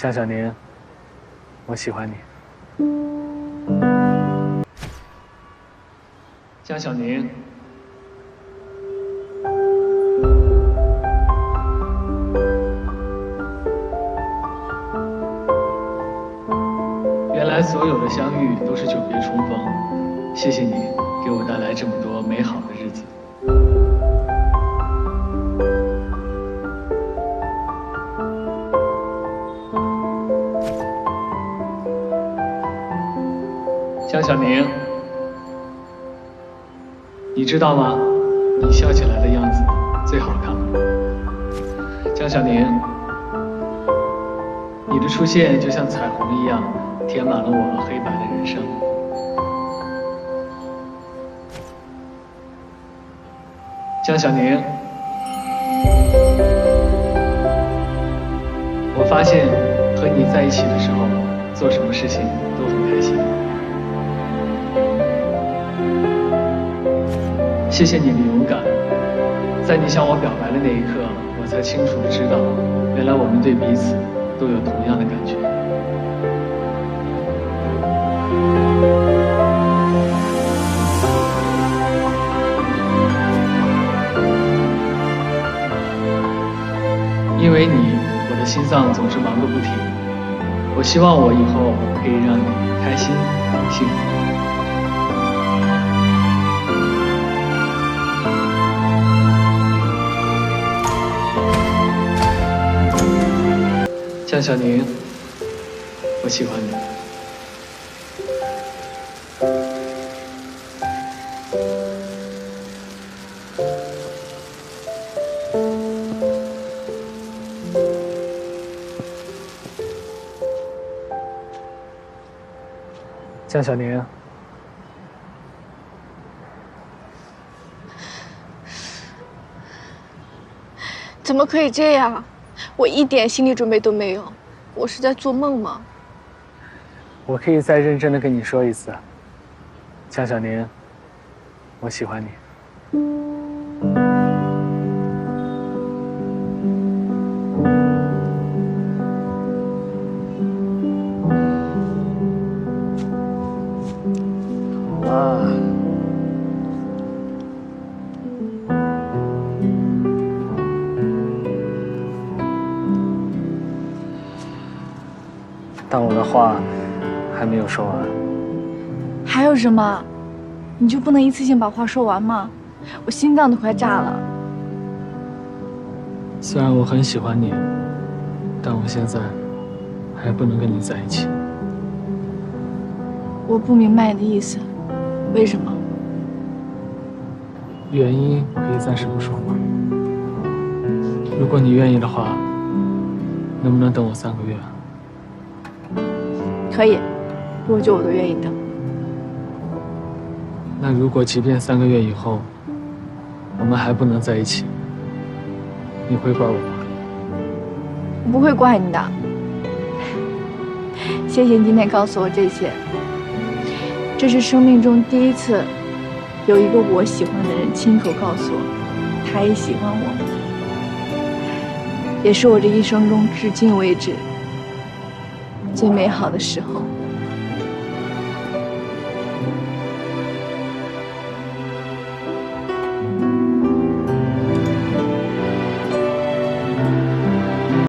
江小宁，我喜欢你。江小宁，原来所有的相遇都是久别重逢，谢谢你给我带来这么多美好的日子。江小宁，你知道吗？你笑起来的样子最好看了。江小宁，你的出现就像彩虹一样，填满了我黑白的人生。江小宁，我发现和你在一起的时候，做什么事情都很开心。谢谢你的勇敢，在你向我表白的那一刻，我才清楚地知道，原来我们对彼此都有同样的感觉。因为你，我的心脏总是忙个不停。我希望我以后可以让你开心、幸福。江小宁，我喜欢你。江小宁，怎么可以这样？我一点心理准备都没有，我是在做梦吗？我可以再认真的跟你说一次，江小宁，我喜欢你。好了。但我的话还没有说完。还有什么？你就不能一次性把话说完吗？我心脏都快炸了。虽然我很喜欢你，但我现在还不能跟你在一起。我不明白你的意思，为什么？原因可以暂时不说吗？如果你愿意的话，能不能等我3个月？可以，多久我都愿意等。那如果即便3个月以后，我们还不能在一起，你会怪我吗？我不会怪你的。谢谢你今天告诉我这些。这是生命中第一次，有一个我喜欢的人亲口告诉我，他也喜欢我，也是我这一生中至今为止最美好的时候。